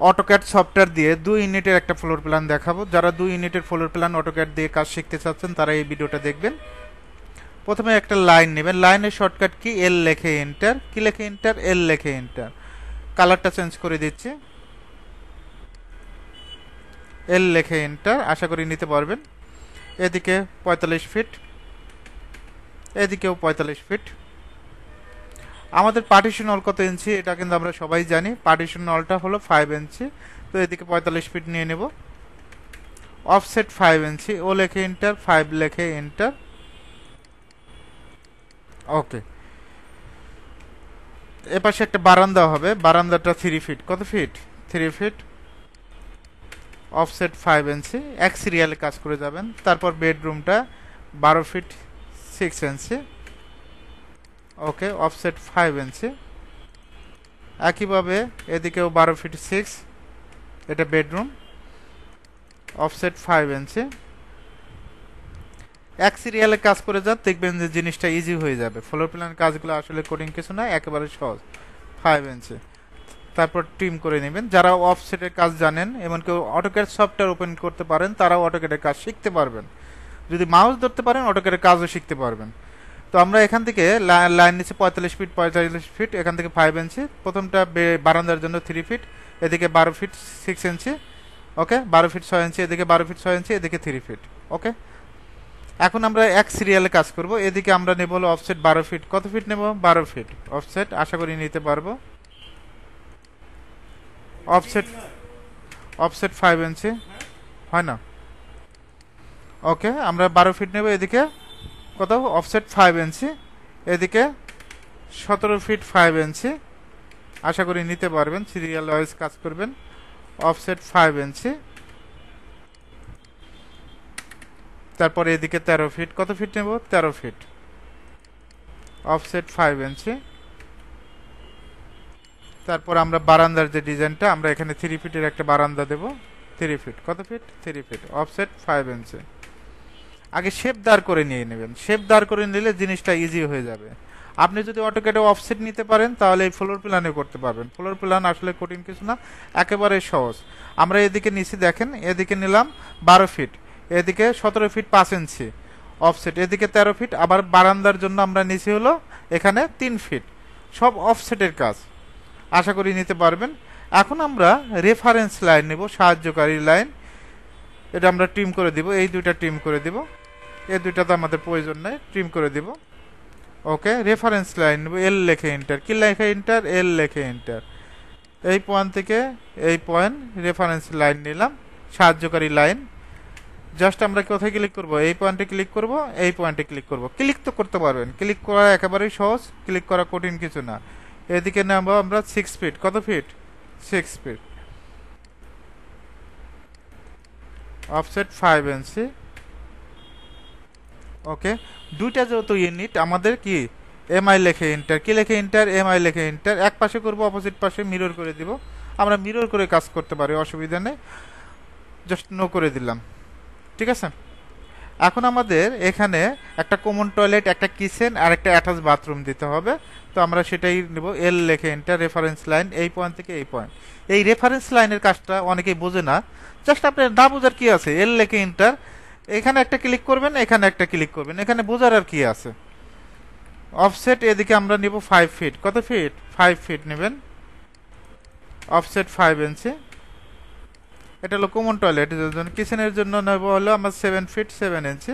AutoCAD software দিয়ে 2 ইউনিটের একটা ফ্লোর প্ল্যান দেখাবো। যারা 2 ইউনিটের ফ্লোর প্ল্যান অটোক্যাড দিয়ে কাজ শিখতে চাচ্ছেন তারা এই ভিডিওটা দেখবেন। প্রথমে একটা লাইন নেবেন, লাইনের শর্টকাট কি এল লেখে এন্টার, কি লেখে এন্টার, এল লেখে এন্টার। কালারটা চেঞ্জ করে দিচ্ছি, এল লেখে এন্টার, আশা করি নিতে পারবেন। এদিকে 45 ফিট, এদিকেও 45 ফিট। আমাদের পার্টিশন অল কত ইঞ্চি এটা কিন্তু আমরা সবাই জানি, পার্টিশন অলটা হলো 5 ইঞ্চি। তো এদিকে 45 ফিট নিয়ে নেব। অফসেট 5 ইঞ্চি, ও লেখে এন্টার, 5 লেখে এন্টার, ওকে। এপাশে একটা বারান্দা হবে, বারান্দাটা 3 ফিট, কত ফিট, 3 ফিট। অফসেট 5 ইঞ্চি, এক সিরিয়ালে কাজ করে যাবেন। তারপর বেডরুমটা 12 ফিট 6 ইঞ্চি, ওকে। অফসেট 5 ইঞ্চি। একইভাবে এদিকেও 12 ফিট 6, এটা বেডরুম। অফসেট 5 ইঞ্চি। এক সিরিয়ালে কাজ করে যান, দেখবেন যে জিনিসটা ইজি হয়ে যাবে। ফ্লোর প্ল্যান কাজগুলো আসলে কঠিন কিছু না, একেবারে সহজ। 5 ইঞ্চি। তারপর ট্রিম করে নেবেন। যারা অফসেটের কাজ জানেন, এমনকি অটোক্যাড সফটওয়্যার ওপেন করতে পারেন, তারাও অটোক্যাডের কাজ শিখতে পারবেন। যদি মাউস ধরতে পারেন অটোক্যাডের কাজও শিখতে পারবেন। তো আমরা এখান থেকে লাইন নিচে 45 ফিট, 45 ফিট, এখান থেকে 5 ইঞ্চি। প্রথমটা বারান্দার জন্য 3 ফিট, এদিকে 12 ফিট 6 ইঞ্চি, ওকে। 12 ফিট 6 ইঞ্চি, এদিকে 12 ফিট 6 ইঞ্চি, এদিকে 3 ফিট, ওকে। এখন আমরা এক সিরিয়ালে কাজ করব। এদিকে আমরা নেব হলো অফসেট 12 ফিট, কত ফিট নেব, 12 ফিট অফসেট, আশা করি নিতে পারবো। অফসেট অফসেট 5 ইঞ্চি, হয় না, ওকে। আমরা 12 ফিট নেব। এদিকে কত, অফসেট 5 ইঞ্চি, এদিকে 17 ফিট 5 ইঞ্চি, আশা করি নিতে পারবেন। সিরিয়াল ওয়াইজ কাজ করবেন। অফসেট 5 ইঞ্চি। তারপরে এদিকে 13 ফিট, কত ফিট নেব, 13 ফিট। অফসেট 5 ইঞ্চি। তারপর আমরা বারান্দার যে ডিজাইনটা, আমরা এখানে 3 ফিটের একটা বারান্দা দেব। 3 ফিট, কত ফিট, 3 ফিট। অফসেট 5 ইঞ্চি। আগে শেপ দাঁড় করে নিয়ে নেবেন, শেপ দাঁড় করে নিলে জিনিসটা ইজি হয়ে যাবে। আপনি যদি অটোক্যাডে অফসেট নিতে পারেন তাহলে এই ফ্লোর প্ল্যানে করতে পারবেন। ফ্লোর প্ল্যান আসলে কঠিন কিছু না, একেবারে সহজ। আমরা এদিকে নিচে দেখেন, এদিকে নিলাম 12 ফিট, এদিকে 17 ফিট 5 ইঞ্চি অফসেট, এদিকে 13 ফিট। আবার বারান্দার জন্য আমরা নিচে হলো এখানে 3 ফিট, সব অফসেটের কাজ, আশা করি নিতে পারবেন। এখন আমরা রেফারেন্স লাইন নেব, সাহায্যকারী লাইন। এটা আমরা ট্রিম করে দিব, এই দুইটা ট্রিম করে দিব, এই দুইটা তো আমাদের প্রয়োজন নেই, ট্রিম করে দিব, ওকে। রেফারেন্স লাইন নেব, এল লেখে এন্টার, কি লেখে এন্টার, এল লেখে এন্টার। এই পয়েন্ট থেকে এই পয়েন্ট রেফারেন্স লাইন নিলাম, সাহায্যকারী লাইন। জাস্ট আমরা কোথায় ক্লিক করব, এই পয়েন্টে ক্লিক করব, এই পয়েন্টে ক্লিক করব। ক্লিক তো করতে পারবেন, ক্লিক করা একেবারেই সহজ, ক্লিক করা কঠিন কিছু না। এদিকে নেব আমরা 6 ফিট, কত ফিট, 6 ফিট। অফসেট 5 ইঞ্চি, ওকে। দুইটা যেহেতু ইউনিট, আমাদের কি এমআই লেখে এন্টার, কি লেখে এন্টার, এমআই লেখে এন্টার। এক পাশে করব, অপোজিট পাশে মিরর করে দিব। আমরা মিরর করে কাজ করতে পারি, অসুবিধা নেই, জাস্ট নো করে দিলাম, ঠিক আছে। এখন আমাদের এখানে একটা কমন টয়লেট, একটা কিচেন আর একটা অ্যাটাচ বাথরুম দিতে হবে। তো আমরা সেটাই নেব, এল লেখে এন্টার, রেফারেন্স লাইন, এই পয়েন্ট থেকে এই পয়েন্ট। এই রেফারেন্স লাইনের কাজটা অনেকেই বোঝে না, জাস্ট আপনার না বোঝার কি আছে, এল লেখে এন্টার, এখানে একটা ক্লিক করবেন, এখানে একটা ক্লিক করবেন, এখানে বোঝার আর কি আছে। অফসেট এদিকে আমরা নিব 5 ফিট, কত ফিট, 5 ফিট নেবেন। অফসেট 5 ইঞ্চি। এটা হলো কমন টয়লেটের জন্য। কিচেনের জন্য নেব হলো আমরা 7 ফিট 7 ইঞ্চি,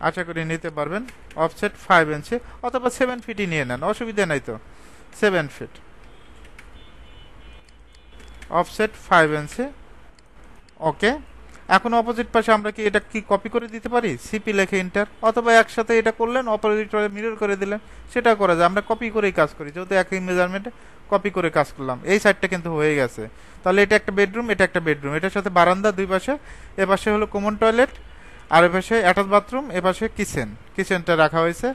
আশা করি নিতে পারবেন। অফসেট 5 ইঞ্চি, অথবা 7 ফিটই নিয়ে নেন, অসুবিধা নাই তো, 7 ফিট। অফসেট 5 ইঞ্চি, ওকে। এখন অপোজিট পাশে আমরা কি এটা কি কপি করে দিতে পারি, সিপি লেখে এন্টার, অথবা একসাথে এটা করলেন, অপোজিট মিরর করে দিলেন, সেটা করা যায়। আমরা কপি করেই কাজ করি, যেহেতু একই মেজারমেন্টে কপি করে কাজ করলাম। এই সাইডটা কিন্তু হয়ে গেছে। তাহলে এটা একটা বেডরুম, এটা একটা বেডরুম, এটার সাথে বারান্দা দুই পাশে, এ পাশে হলো কমন টয়লেট, আর এ পাশে অ্যাটাচ বাথরুম, এ পাশে কিচেন, কিচেনটা রাখা হয়েছে।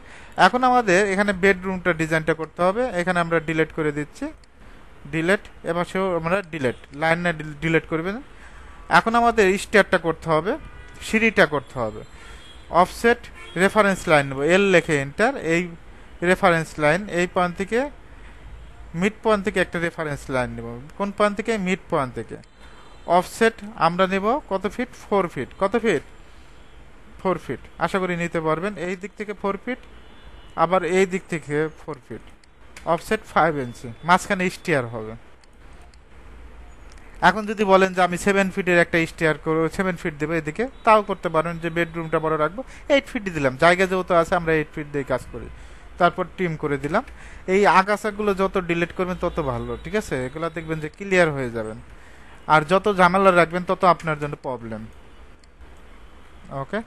এখন আমাদের এখানে বেডরুমটা ডিজাইনটা করতে হবে। এখানে আমরা ডিলেট করে দিচ্ছি, ডিলেট, এ পাশেও আমরা ডিলেট, লাইন না ডিলেট করবেন। এখন আমাদের স্টেয়ারটা করতে হবে, সিঁড়িটা করতে হবে। অফসেট রেফারেন্স লাইন নেব, এল লেখে এন্টার, এই রেফারেন্স লাইন, এই পয়েন্ট থেকে মিড পয়েন্ট থেকে একটা রেফারেন্স লাইন নেব। কোন পয়েন্ট থেকে? মিড পয়েন্ট থেকে। অফসেট আমরা নেব কত ফিট? 4 ফিট। কত ফিট? 4 ফিট। আশা করি নিতে পারবেন। এই দিক থেকে 4 ফিট, আবার এই দিক থেকে 4 ফিট। অফসেট 5 ইঞ্চি, মাঝখানে স্টিয়ার হবে। এখন যদি বলেন যে আমি 7 ফিটের একটা স্টিয়ার করবো, 7 ফিট দেবো এদিকে, তাও করতে পারেন। যে বেডরুমটা বড় রাখবো, 8 ফিট দিলাম। জায়গা যেহেতু আছে আমরা 8 ফিট দিয়ে কাজ করি। তারপর ট্রিম করে দিলাম। এই আগাছাগুলো যত ডিলিট করবেন তত ভালো, ঠিক আছে? এগুলো দেখবেন যে ক্লিয়ার হয়ে যাবেন। আর যত ঝামেলা রাখবেন তত আপনার জন্য প্রবলেম। ওকে,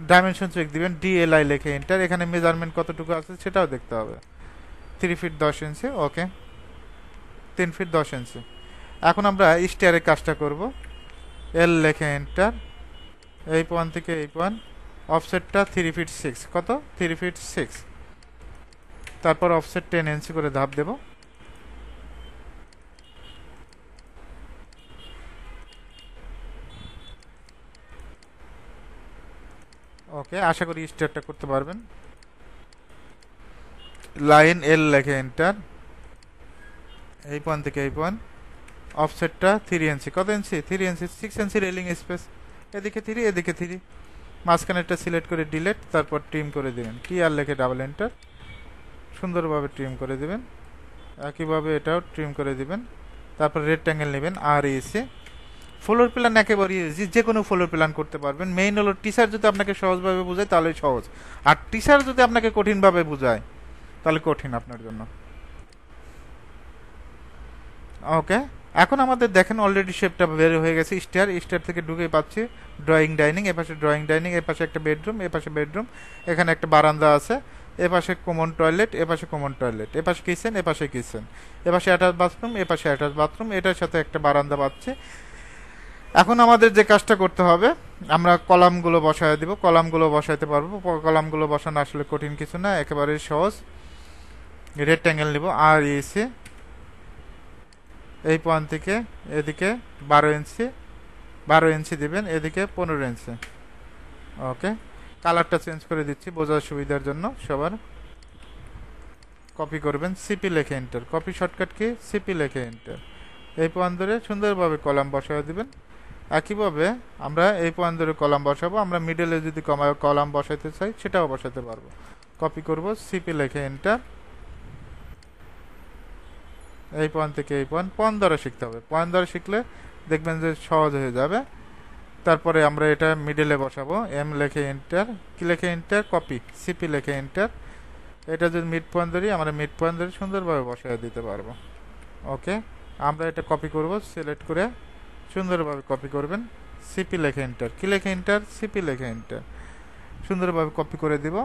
ডাইমেনশন চেক দিবেন, ডিএলআই লেখে এন্টার। এখানে মেজারমেন্ট কতটুকু আছে সেটাও দেখতে হবে। 3 ফিট 10 ইঞ্চি, ওকে। 3 ফিট 10 ইঞ্চি। এখন আমরা স্টিয়ারের কাজটা করব। এল লেখে এন্টার। এই পয়েন্ট থেকে এই পয়েন্ট। অফসেটটা 3 ফিট 6। কত? 3 ফিট 6। তারপর অফসেট 10 ইঞ্চি করে ধাপ দেব। ওকে, আশা করি স্টিয়ারটা করতে পারবেন। লাইন এল লেখে এন্টার। এই পয়েন্ট থেকে এই পয়েন্ট। অফসেটটা 3 ইঞ্চি। কত ইঞ্চি? 3 ইঞ্চি। 6 ইঞ্চি রেলিং স্পেস। এদিকে 3, এদিকে 3। মাঝখানেরটা সিলেক্ট করে ডিলেট, তারপর ট্রিম করে দিবেন। কি আর লেখে ডাবল এন্টার। সুন্দরভাবে ট্রিম করে দিবেন। একইভাবে এটাও ট্রিম করে দিবেন। তারপর রেক্ট্যাঙ্গেল নেবেন আর এসে ফ্লোর প্ল্যান একেবারে ইজি, যে কোনো ফ্লোর প্ল্যান করতে পারবেন। মেইন হলো টিচার যদি আপনাকে সহজভাবে বোঝায় তাহলে সহজ, আর টিচার যদি আপনাকে কঠিনভাবে বোঝায় তাহলে কঠিন আপনার জন্য। ওকে, এখন আমাদের দেখেন অলরেডি শেপটা বের হয়ে গেছে। স্টার থেকে ঢুকে পাচ্ছি ড্রয়িং ডাইনিং। এপাশে ড্রয়িং ডাইনিং, এপাশে একটা বেডরুম, এপাশে বেডরুম, এখানে একটা বারান্দা আছে, এপাশে কমন টয়লেট, এপাশে কমন টয়লেট, এপাশে কিচেন, এপাশে কিচেন, এপাশে অ্যাটাচ বাথরুম, এপাশে অ্যাটাচ বাথরুম, এটার সাথে একটা বারান্দা পাচ্ছি। এখন আমাদের যে কাজটা করতে হবে, আমরা কলামগুলো বসায় দিব। কলামগুলো বসাইতে পারবো। কলামগুলো বসানো আসলে কঠিন কিছু না, একেবারে সহজ। রেক্ট্যাঙ্গেল নিব আর এসে এই পয়েন্ট থেকে এদিকে 12 ইঞ্চি, 12 ইঞ্চি দিবেন, এদিকে 15 ইঞ্চি। ওকে, কালারটা চেঞ্জ করে দিচ্ছি বোঝার সুবিধার জন্য সবার। কপি করবেন, সিপি লেখে enter. Copy shortcut key? CP লেখে এন্টার। এই পয়েন্ট ধরে সুন্দরভাবে কলাম বসায় দিবেন। একইভাবে আমরা এই পয়েন্ট ধরে কলাম বসাবো। আমরা মিডলে যদি কলাম বসাইতে চাই সেটাও বসাতে পারবো। কপি করব, সিপি লেখে এন্টার। এই পয়েন্ট থেকে এই পয়েন্ট দ্বারা শিখতে হবে। পয়েন্ট দ্বারা শিখলে দেখবেন যে সহজ হয়ে যাবে। তারপরে আমরা এটা মিডলে বসাবো। এম লেখে এন্টার। কি লেখে এন্টার? কপি, সিপি লেখে এন্টার। এটা যদি মিড পয়েন্ট ধরি, আমরা মিড পয়েন্ট ধরে সুন্দরভাবে বসায় দিতে পারবো। ওকে, আমরা এটা কপি করব, সিলেক্ট করে সুন্দরভাবে কপি করবেন। সিপি লেখে এন্টার। কি লেখে এন্টার? সিপি লেখে এন্টার। সুন্দরভাবে কপি করে দিব।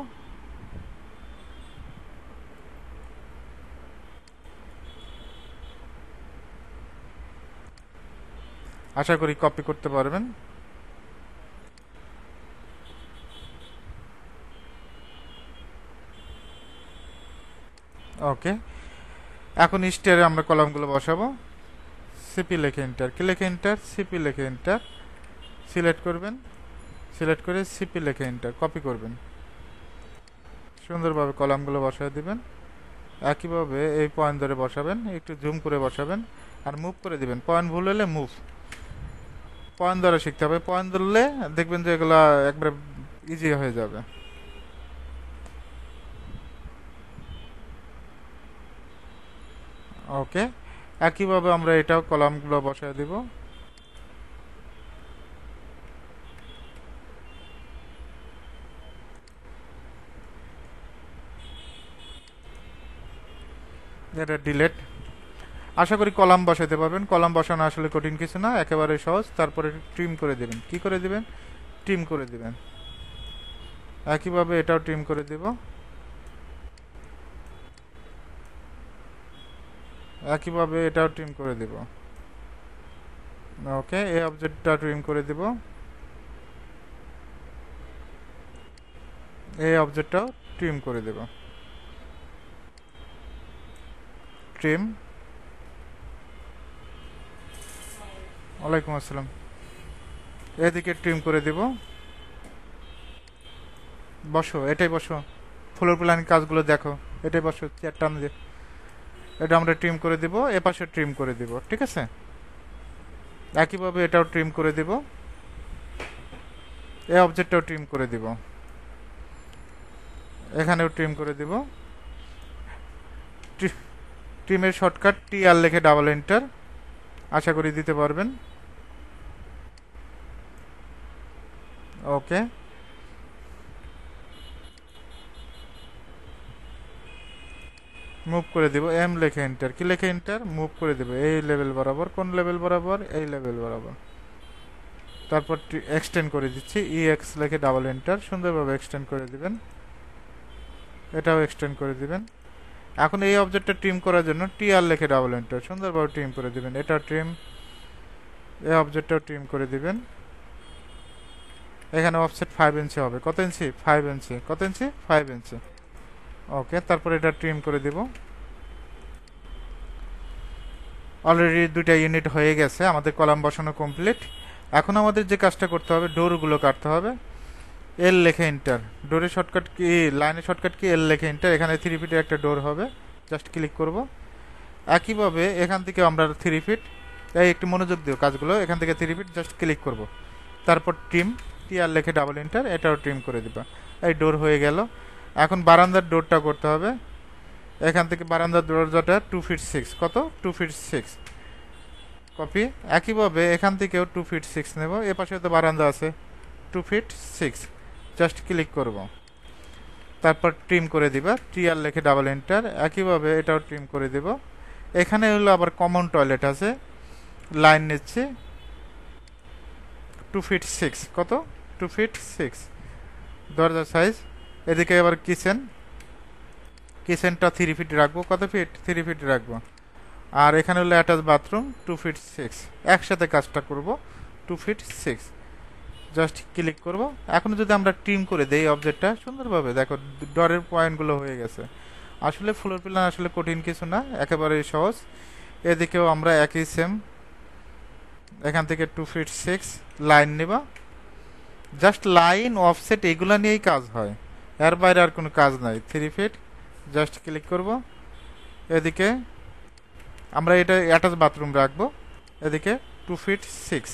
আশা করি কপি করতে পারবেন। ওকে, এখন স্টারে আমরা কলামগুলো বসাবো। সিপি লেখে এন্টার। কি লেখে এন্টার? সিপি লেখে এন্টার। সিলেক্ট করবেন, সিলেক্ট করে সিপি লেখে এন্টার। কপি করবেন, সুন্দরভাবে কলামগুলো বসায় দিবেন। একইভাবে এই পয়েন্ট ধরে বসাবেন, একটু জুম করে বসাবেন আর মুভ করে দিবেন। পয়েন্ট ভুল হলে মুভ। পয়েন্ট ধরে শিখতে হবে। পয়েন্ট ধরলে দেখবেন যে এগুলো একবারে ইজি হয়ে যাবে। ওকে, একইভাবে আমরা এটাও কলামগুলো বসায় দিব। এটা ডিলেট। আশা করি কলাম বসাতে পারবেন। কলাম বসানো আসলে কঠিন কিছু না, একেবারে সহজ। তারপরে ট্রিম করে দিবেন। কি করে দিবেন? ট্রিম করে দিবেন। একইভাবে এটাও ট্রিম করে দিব। একইভাবে এটাও ট্রিম করে দিব। ওকে, এই অবজেক্টটা ট্রিম করে দিব। এই অবজেক্টটাও ট্রিম করে দেব। ট্রিম। ওয়ালাইকুম আসসালাম। এদিকে ট্রিম করে দিব। বসো, এটাই বসো। ফ্লোর প্ল্যান কাজগুলো দেখো। এটাই বসো, চেয়ার টান দিয়ে। এটা আমরা ট্রিম করে দিব, এপাশে ট্রিম করে দিব, ঠিক আছে। একইভাবে এটাও ট্রিম করে দিব, এই অবজেক্টটাও ট্রিম করে দিব, এখানেও ট্রিম করে দিব। ট্রিমের শর্টকাট টি আর লিখে ডাবল এন্টার, আশা করি দিতে পারবেন। ওকে, মুভ করে দিব, এম লিখে এন্টার, কি লিখে এন্টার, মুভ করে দিব এই লেভেল বরাবর। কোন লেভেল বরাবর, এই লেভেল বরাবর। তারপর এক্সটেন্ড করে দিচ্ছি, ই এক্স লিখে ডাবল এন্টার, সুন্দরভাবে এক্সটেন্ড করে দিবেন, এটাও এক্সটেন্ড করে দিবেন। এখন এই অবজেক্টটা ট্রিম করার জন্য টি আর লিখে ডাবল এন্টার, সুন্দরভাবে ট্রিম করে দিবেন, এটা ট্রিম, এই অবজেক্টটাও ট্রিম করে দিবেন। এখানে অফসেট 5 ইঞ্চি হবে, কত ইঞ্চি, 5 ইঞ্চি, কত ইঞ্চি, 5 ইঞ্চি। ওকে, তারপর এটা ট্রিম করে দিব। অলরেডি দুইটা ইউনিট হয়ে গেছে, আমাদের কলাম বসানো কমপ্লিট। এখন আমাদের যে কাজটা করতে হবে, ডোরগুলো কাটতে হবে। এল লেখে এন্টার, ডোরের শর্টকাট কি, লাইনের শর্টকাট কি, এল লেখে এন্টার। এখানে 3 ফিটের একটা ডোর হবে, জাস্ট ক্লিক করব। একইভাবে এখান থেকে আমরা 3 ফিট, এই একটু মনোযোগ দিও কাজগুলো, এখান থেকে 3 ফিট জাস্ট ক্লিক করব। তারপর ট্রিম, টি আর লেখে ডাবল এন্টার, এটাও ট্রিম করে দিবা। এই ডোর হয়ে গেল। এখন বারান্দার ডোরটা করতে হবে। এখান থেকে বারান্দার দরজাটা 2 ফিট 6, কত, 2 ফিট 6 কপি। একইভাবে এখান থেকেও 2 ফিট 6 নেব, এ পাশে তো বারান্দা আছে, 2 ফিট 6 জাস্ট ক্লিক করব। তারপর ট্রিম করে দিবা, টি আর লেখে ডাবল এন্টার। একইভাবে এটাও ট্রিম করে দেব। এখানে হলো আবার কমন টয়লেট আছে, লাইন নিচ্ছে 2 ফিট 6, কত, 2 ফিট 6 দরজার সাইজ। এদিকে আবার কিচেন, কিচেনটা 3 ফিট রাখবো, কত ফিট, 3 ফিট রাখবো। আর এখানে হলো অ্যাটাচ বাথরুম 2 ফিট 6, একসাথে কাজটা করব, 2 ফিট 6 জাস্ট ক্লিক করব। এখন যদি আমরা ট্রিম করে দেই অবজেক্টটা, সুন্দরভাবে দেখো ডরের পয়েন্টগুলো হয়ে গেছে। আসলে ফ্লোর প্ল্যান আসলে কঠিন কিছু না, একেবারে সহজ। এদিকেও আমরা একই সেম, এখান থেকে 2 ফিট 6 লাইন নেবা, জাস্ট লাইন অফসেট এগুলো নিয়েই কাজ হয়, এর বাইরে আর কোনো কাজ নাই। 3 ফিট জাস্ট ক্লিক করব। এদিকে আমরা এটা অ্যাটাচ বাথরুম রাখবো, এদিকে 2 ফিট 6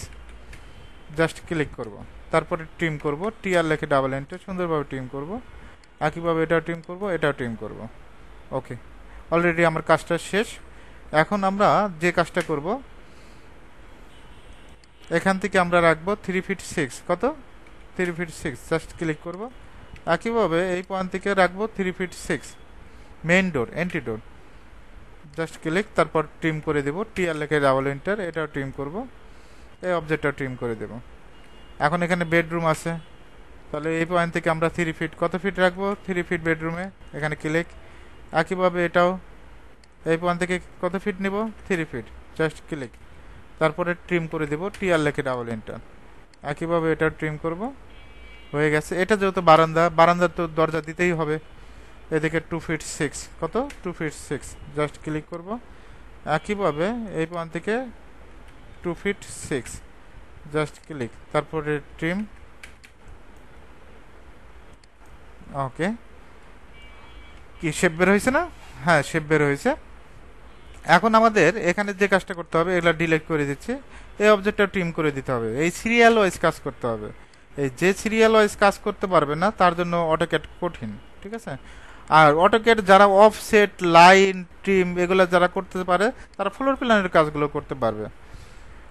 জাস্ট ক্লিক করব। তারপরে ট্রিম করব, টি আর লেখে ডাবল এন্টার, সুন্দরভাবে ট্রিম করব। একইভাবে এটাও ট্রিম করব, এটাও ট্রিম করব। ওকে, অলরেডি আমার কাজটা শেষ। এখন আমরা যে কাজটা করব, এখান থেকে আমরা রাখবো 3 ফিট 6, কত, 3 ফিট 6 জাস্ট ক্লিক করব। একইভাবে এই পয়েন্ট থেকে রাখবো 3 ফিট 6 মেইন ডোর, এন্ট্রি ডোর, জাস্ট ক্লিক। তারপর ট্রিম করে দেব, টি আর লেখে ডাবল এন্টার, এটাও ট্রিম করব, এই অবজেক্টটা ট্রিম করে দেব। এখন এখানে বেডরুম আছে, তাহলে এই পয়েন্ট থেকে আমরা 3 ফিট, কত ফিট রাখবো, 3 ফিট বেডরুমে, এখানে ক্লিক। একইভাবে এটাও এই পয়েন্ট থেকে কত ফিট নেব, 3 ফিট জাস্ট ক্লিক। তারপরে ট্রিম করে দেব, টি আর লেখে ডাবল এন্টার। একইভাবে এটা ট্রিম করব, হয়ে গেছে। এটা যেহেতু বারান্দা, বারান্দার তো দরজা দিতেই হবে। এদিকে 2 ফিট 6, কত, 2 ফিট 6 জাস্ট ক্লিক করব। একইভাবে এই পয়েন্ট থেকে 2 ফিট 6 জাস্ট ক্লিক, তারপরে ট্রিম। ওকে, কি শেপ বের হয়েছে না, হ্যাঁ শেপ বের হয়েছে। এখন আমাদের এখানে যে কাজটা করতে হবে, এগুলা ডিলিট করে দিচ্ছি, এই অবজেক্টটা ট্রিম করে দিতে হবে। এই সিরিয়াল ওয়াইজ কাজ করতে হবে, এই যে সিরিয়াল ওয়াইজ কাজ করতে পারবে না তার জন্য অটোক্যাড কঠিন, ঠিক আছে। আর অটোক্যাড যারা অফসেট, লাইন, ট্রিম এগুলো যারা করতে পারে তারা ফ্লোর প্ল্যানের কাজগুলো করতে পারবে।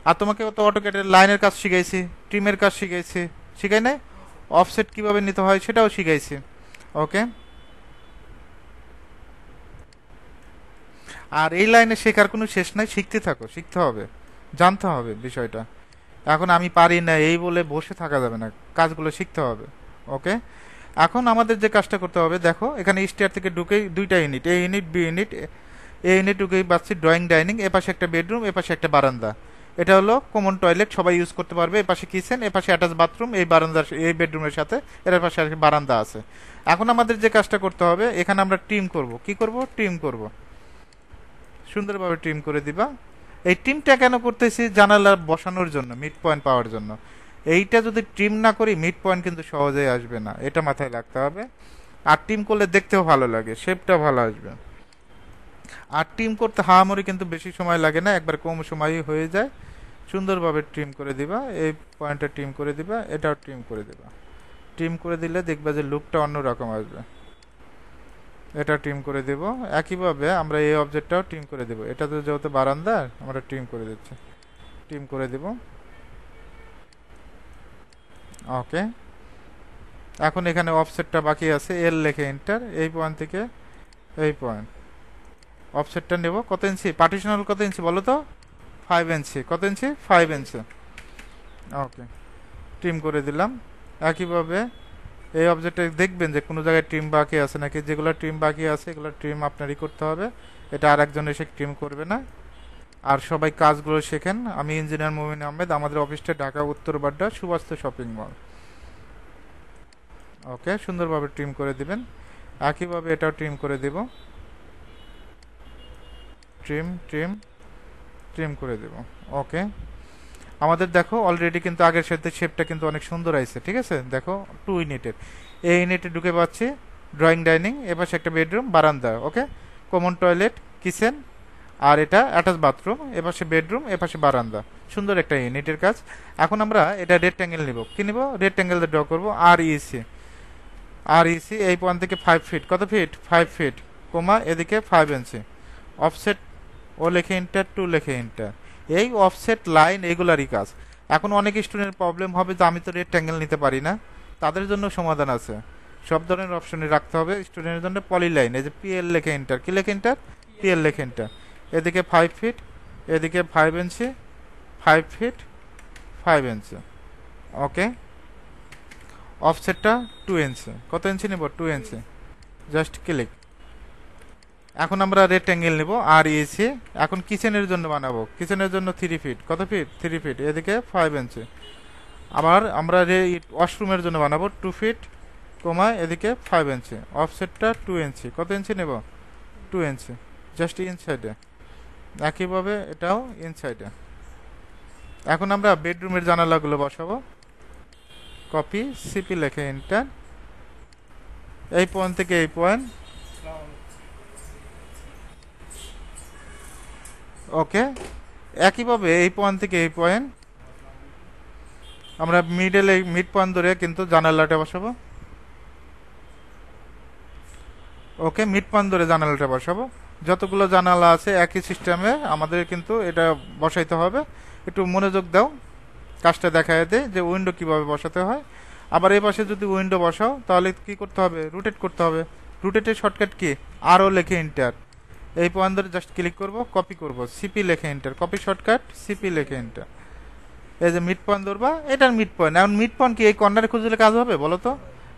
আর তোমাকে তো অটোক্যাডের লাইনের কাজ শিখাইছি, ট্রিমের কাজ শিখাইছি, শিখাই নাই, অফসেট কিভাবে নিতে হয় সেটাও শিখাইছি। ওকে, আর এই লাইনে শেখার কোনো শেষ নাই, শিখতে থাকো, শিখতে হবে, জানতে হবে বিষয়টা। এখন আমি পারি না এই বলে বসে থাকা যাবে না, কাজগুলো শিখতে হবে। ওকে, এখন আমাদের যে কাজটা করতে হবে, দেখো এখানে স্টেয়ার থেকে ঢুকে দুইটা ইউনিট, এ ইউনিট, বি ইউনিট। এই ইউনিট ঢুকেই পাচ্ছি ড্রয়িং ডাইনিং, এপাশে একটা বেডরুম, এপাশে একটা বারান্দা। এটা হলো কমন টয়লেট, সবাই ইউজ করতে পারবে। এপাশে কিচেন, এপাশে অ্যাটাচ বাথরুম, এই বারান্দার, এই বেডরুমের সাথে এর পাশে বারান্দা আছে। এখন আমাদের যে কাজটা করতে হবে, এখানে আমরা ট্রিম করব। কি করব, ট্রিম করব, সুন্দরভাবে ট্রিম করে দিবা। এই ট্রিমটা কেন করতেছি, জানালা বসানোর জন্য, মিড পয়েন্ট পাওয়ার জন্য। এইটা যদি ট্রিম না করি মিড পয়েন্ট কিন্তু সহজেই আসবে না, এটা মাথায় রাখতে হবে। আর ট্রিম করলে দেখতেও ভালো লাগে, শেপটা ভালো আসবে। আর ট্রিম করতে হামামরি কিন্তু বেশি সময় লাগে না, একবার কম সময়ই হয়ে যায়। সুন্দরভাবে ট্রিম করে দিবা, এই পয়েন্টটা ট্রিম করে দিবা, এটাও ট্রিম করে দিবা। ট্রিম করে দিলে দেখবা যে লুকটা অন্যরকম আসবে। এটা ট্রিম করে দেব। একইভাবে আমরা এই অবজেক্টটাও ট্রিম করে দেব। এটা তো যেহেতু বারান্দা, আমরা ট্রিম করে দিচ্ছি, ট্রিম করে দেব। ওকে, এখন এখানে অফসেটটা বাকি আছে, এল লেখে এন্টার। এই পয়েন্ট থেকে এই পয়েন্ট অফসেটটা নেব। কত ইঞ্চি পার্টিশনাল, কত ইঞ্চি বলো তো? 5 ইঞ্চি। কত ইঞ্চি? 5 ইঞ্চি। ওকে, ট্রিম করে দিলাম। একইভাবে এই অবজেক্টে দেখবেন যে কোনো জায়গায় ট্রিম বাকি আছে নাকি। যেগুলো ট্রিম বাকি আছে এগুলো ট্রিম আপনারই করতে হবে, এটা আর একজন এসে ট্রিম করবে না। আর সবাই কাজগুলো শেখেন। আমি ইঞ্জিনিয়ার মুমিন আহমেদ, আমাদের অফিসটা ঢাকা উত্তর বাড্ডা সুবাস্ত শপিং মল। ওকে, সুন্দরভাবে ট্রিম করে দিবেন। একইভাবে এটাও ট্রিম করে দেব, ট্রিম ট্রিম ট্রিম করে দেব। ওকে, আমাদের দেখো অলরেডি কিন্তু আগের সাথে শেপটা কিন্তু অনেক সুন্দর আইছে। ঠিক আছে, দেখো 2 ইউনিটের, এই ইউনিটে ঢুকে পাচ্ছি ড্রয়িং ডাইনিং, এপাশে একটা বেডরুম বারান্দা। ওকে, কমন টয়লেট কিচেন, আর এটা অ্যাটাচ বাথরুম, এপাশে বেডরুম এপাশে বারান্দা। সুন্দর একটা ইউনিটের কাজ। এখন আমরা এটা রেক্ট্যাঙ্গেল নিব। কি নিব? রেক্ট্যাঙ্গেল ড্র করব। আর ইসি, আর ইসি এই পয়েন্ট থেকে 5 ফিট। কত ফিট? 5 ফিট, কোমা এদিকে 5 ইঞ্চি। অফসেট ও লেখে ইন্টার, 2 লেখে ইন্টার। এই অফসেট লাইন এগুলারই কাজ। এখন অনেক স্টুডেন্টের প্রবলেম হবে যে আমি তো রেক্ট্যাঙ্গেল নিতে পারি না, তাদের জন্য সমাধান আছে। সব ধরনের অপশনই রাখতে হবে স্টুডেন্টের জন্য। পলি লাইন, এই যে পিএল লেখে ইন্টার। কি লেখে ইন্টার? পিএল লেখে ইন্টার। এদিকে 5 ফিট, এদিকে 5 ইঞ্চি, 5 ফিট 5 ইঞ্চি। ওকে, অফসেটটা 2 ইঞ্চি। কত ইঞ্চি নেব? 2 ইঞ্চি। Just click. এখন আমরা রেক্ট্যাঙ্গেল নেব আর ইসি। এখন কিচেনের জন্য বানাবো, কিচেনের জন্য 3 ফিট। কত ফিট? 3 ফিট, এদিকে 5 ইঞ্চি। আবার আমরা ওয়াশরুমের জন্য বানাবো 2 ফিট, কোমা এদিকে 5 ইঞ্চি। অফসেটটা 2 ইঞ্চি। কত ইঞ্চি নেব? 2 ইঞ্চি, জাস্ট ইনসাইডে। একইভাবে এটাও ইনসাইডে। এখন আমরা বেডরুমের জানালাগুলো বসাবো। কপি, সিপি লেখে এন্টার। এই পয়েন্ট থেকে এই পয়েন্ট। ওকে, একইভাবে এই পয়েন্ট থেকে এই পয়েন্ট আমরা মিড পয়েন্ট ধরে কিন্তু জানালাটা বসাবো। ওকে, মিড পয়েন্ট ধরে জানালাটা বসাবো। যতগুলো জানালা আছে একই সিস্টেমে আমাদের কিন্তু এটা বসাইতে হবে। একটু মনোযোগ দাও, কাজটা দেখায় দেয় যে উইন্ডো কিভাবে বসাতে হয়। আবার এই পাশে যদি উইন্ডো বসাও তাহলে কি করতে হবে? রোটেট করতে হবে। রোটেটের শর্টকাট কি? আরও লেখে এন্টার। এই পয়েন্ট ধরে জাস্ট ক্লিক করব, কপি করব, সিপি লেখে এন্টার। কপি শর্টকাট, সিপি লেখে এন্টার। এই যে মিড পয়েন্ট ধরবা, এটার মিড পয়েন্ট। এখন মিড পয়েন্ট কি এই কর্নারে খুঁজলে কাজ হবে বলো তো?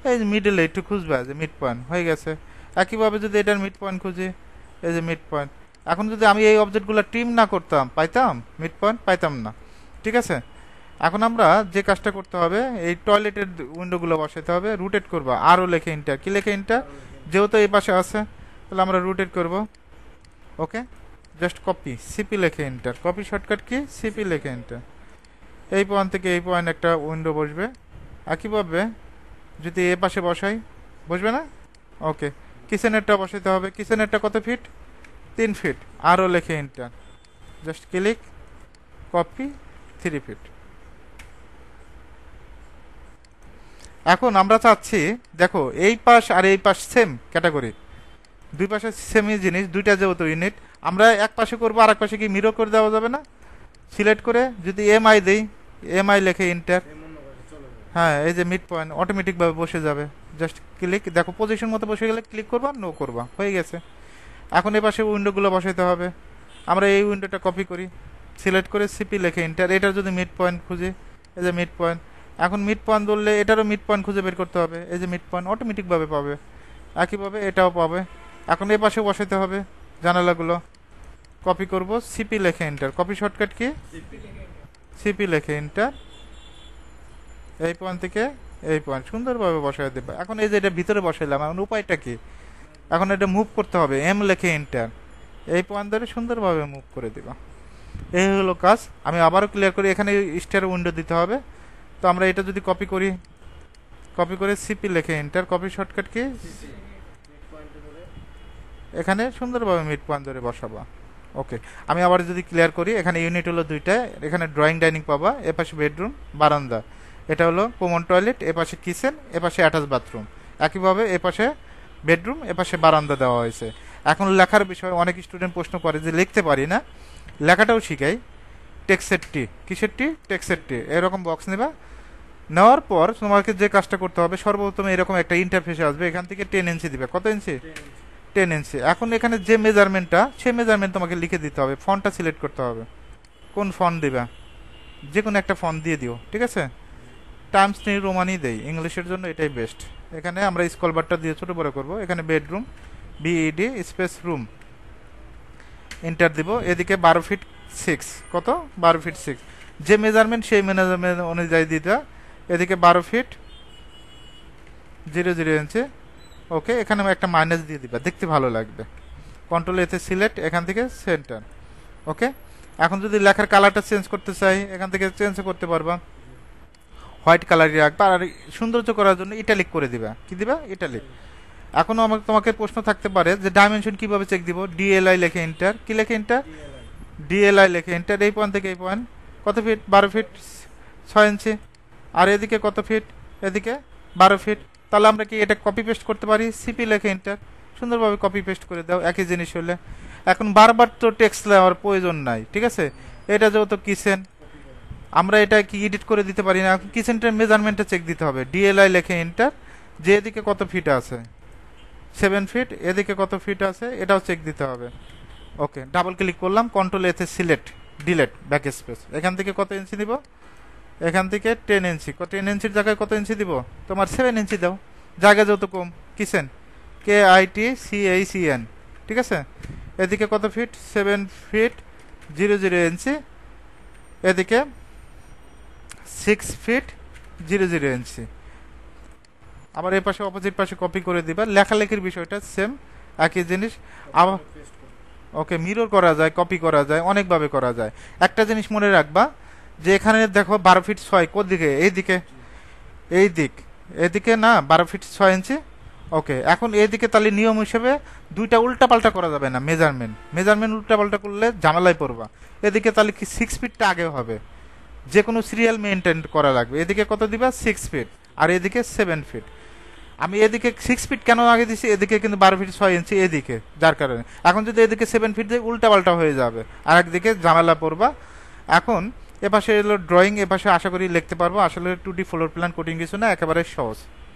এই যে মিডলে একটু খুঁজবা, যে মিড পয়েন্ট হয়ে গেছে। একইভাবে যদি এটার মিড পয়েন্ট খুঁজি, এই যে মিড পয়েন্ট। এখন যদি আমি এই অবজেক্টগুলো ট্রিম না করতাম, পাইতাম মিড পয়েন্ট? পাইতাম না। ঠিক আছে, এখন আমরা যে কাজটা করতে হবে, এই টয়লেটের উইন্ডোগুলো বসাতে হবে। রোটেট করবা, আরও লেখে এন্টার। কি লেখে এন্টার? যেহেতু এই পাশে আছে তাহলে আমরা রোটেট করব। ওকে, জাস্ট কপি, সিপি লেখে enter. Copy shortcut key? CP লেখে এন্টার। এই পয়েন্ট থেকে এই পয়েন্ট একটা উইন্ডো বসবে। একইভাবে যদি এ পাশে বসাই, বসবে না? ওকে, কিচেনেরটা বসাইতে হবে। কিচেনেরটা কত ফিট? 3 ফিট, আরও লেখে enter. Just click, copy, 3 feet. এখন আমরা চাচ্ছি, দেখো এই পাশ আর এই পাশ সেম ক্যাটাগরি, দুই পাশে সেমই জিনিস, দুইটা যেহেতু ইউনিট, আমরা এক পাশে করবো, আর এক পাশে কি মিরর করে দেওয়া যাবে না? সিলেক্ট করে যদি এমআই দেই, এমআই লেখে ইন্টার। হ্যাঁ, এই যে মিড পয়েন্ট অটোমেটিকভাবে বসে যাবে। জাস্ট ক্লিক, দেখো পজিশন মতো বসে গেলে ক্লিক করবা, নো করবা, হয়ে গেছে। এখন এই পাশে উইন্ডোগুলো বসাইতে হবে। আমরা এই উইন্ডোটা কপি করি, সিলেক্ট করে সিপি লেখে ইন্টার। এটার যদি মিড পয়েন্ট খুঁজি, এই যে মিড পয়েন্ট। এখন মিড পয়েন্ট ধরলে এটারও মিড পয়েন্ট খুঁজে বের করতে হবে। এই যে মিড পয়েন্ট অটোমেটিকভাবে পাবে, একইভাবে এটাও পাবে। এখন এই পাশে বসাইতে হবে জানালাগুলো। কপি করব, সিপি লেখে enter. Copy shortcut key? CP লেখে এন্টার। এই পয়েন্ট থেকে এই পয়েন্ট সুন্দরভাবে বসাই দেবে। এখন এই যে এটা ভিতরে বসাইলাম, এখন উপায়টা কি? এখন এটা মুভ করতে হবে, এম লেখে এন্টার। এই পয়েন্ট ধরে সুন্দরভাবে মুভ করে দিবা। এই হলো কাজ। আমি আবারও ক্লিয়ার করি, এখানে স্টার উইন্ডো দিতে হবে। তো আমরা এটা যদি কপি করি, কপি করে সিপি লেখে এন্টার। Copy shortcut key? এখানে সুন্দরভাবে মিড পয়েন্ট ধরে বসাবা। ওকে, আমি আবার যদি ক্লিয়ার করি, এখানে ইউনিট হলো দুইটা, এখানে ড্রয়িং ডাইনিং পাবা, এপাশে বেডরুম বারান্দা, এটা হলো কমন টয়লেট, এপাশে কিচেন, এপাশে অ্যাটাচ বাথরুম। একইভাবে এপাশে বেডরুম, এপাশে বারান্দা দেওয়া হয়েছে। এখন লেখার বিষয় অনেক স্টুডেন্ট প্রশ্ন করে যে লিখতে পারি না, লেখাটাও শিখাই। টেক্সের টি, কিসের টি? টেক্সের টি। এরকম বক্স নেবা, নেওয়ার পর তোমাকে যে কাজটা করতে হবে, সর্বপ্রথম এরকম একটা ইন্টারফেসে আসবে, এখান থেকে 10 ইঞ্চি দিবে। কত ইঞ্চি? 10 ইঞ্চি। এখন এখানে যে মেজারমেন্টটা, সেই মেজারমেন্ট তোমাকে লিখে দিতে হবে, ফন্টটা সিলেক্ট করতে হবে, কোন ফন্ট দিবা, যে কোনো একটা ফন্ট দিয়ে দিও, ঠিক আছে? টাইমস নিউ রোমানই দেই, ইংলিশের জন্য এটাই বেস্ট। এখানে আমরা স্কল বারটা দিয়ে ছোট বড় করব, এখানে bedroom, BED space room, enter দিব। এদিকে 12 ফিট 6, কত? 12 ফিট 6, যে মেজারমেন্ট সেই মেজারমেন্ট অনুযায়ী দিতে। এদিকে 12 ফিট 00 ইঞ্চি। ওকে, এখানে একটা মাইনাস দিয়ে দিবা, দেখতে ভালো লাগবে। কন্ট্রোল এতে সিলেক্ট, এখান থেকে সেন্টার। ওকে, এখন যদি লেখার কালারটা চেঞ্জ করতে চাই, এখান থেকে চেঞ্জ করতে পারবা, হোয়াইট কালারই রাখবা। আর সৌন্দর্য করার জন্য ইটালিক করে দিবা। কি দিবা? ইটালিক। এখনো আমাকে তোমাকে প্রশ্ন থাকতে পারে যে ডাইমেনশন কিভাবে চেক দিব? ডিএলআই লেখে এন্টার। কি লেখে এন্টার? ডিএলআই লেখে এন্টার। এই পয়েন্ট থেকে এই পয়েন্ট কত ফিট? 12 ফিট 6 ইঞ্চি। আর এদিকে কত ফিট? এদিকে 12 ফিট। তাহলে আমরা কি এটা কপি পেস্ট করতে পারি? সিপি লেখে এন্টার, সুন্দরভাবে কপি পেস্ট করে দাও, একই জিনিস হলে। এখন বারবার তো টেক্সট লেওয়ার প্রয়োজন নাই, ঠিক আছে? এটা যেহেতু কিচেন, আমরা এটা কি এডিট করে দিতে পারি না? কিচেনটার মেজারমেন্টটা চেক দিতে হবে, ডিএলআই লেখে এন্টার। যে এদিকে কত ফিট আছে? 7 ফিট। এদিকে কত ফিট আছে? এটাও চেক দিতে হবে। ওকে, ডাবল ক্লিক করলাম, কন্ট্রোল এতে সিলেক্ট, ডিলেট, ব্যাক স্পেস। এখান থেকে কত ইঞ্চি দিব? এখান থেকে 10 ইঞ্চি। 10 ইঞ্চির জায়গায় কত ইঞ্চি দিব? তোমার 7 ইঞ্চি দাও, জায়গা যত কম। কিচেন, KITCHEN, ঠিক আছে? এদিকে কত ফিট? 7 ফিট 00 ইঞ্চি। এদিকে 6 ফিট 00 ইঞ্চি। আবার এই পাশে অপোজিট পাশে কপি করে দিবা। লেখালেখির বিষয়টা সেম, একই জিনিস। আবার ওকে, মিরর করা যায়, কপি করা যায়, অনেকভাবে করা যায়। একটা জিনিস মনে রাখবা, যে এখানে দেখো 12 ফিট 6 কোন দিকে? এইদিকে, এই দিক, এদিকে না, 12 ফিট 6 ইঞ্চি। ওকে, এখন এইদিকে তাহলে নিয়ম হিসেবে দুইটা উল্টাপাল্টা করা যাবে না। মেজারমেন্ট উল্টাপাল্টা করলে ঝামেলায় পড়বা। এদিকে তাহলে কি 6 ফিটটা আগে হবে, যে কোনো সিরিয়াল মেনটেন করা লাগবে। এদিকে কত দিবা? 6 ফিট। আর এদিকে 7 ফিট। আমি এদিকে 6 ফিট কেন আগে দিছি? এদিকে কিন্তু 12 ফিট 6 ইঞ্চি এদিকে, যার কারণে এখন যদি এদিকে 7 ফিট দিয়ে উল্টাপাল্টা হয়ে যাবে, আর একদিকে ঝামেলা পড়বা। এখন এপাশে এলো ড্রয়িং, এপাশে আশা করি লিখতে পারবো। আসলে 2D ফ্লোর প্ল্যান কোডিং কিছু না, একেবারে সহজ।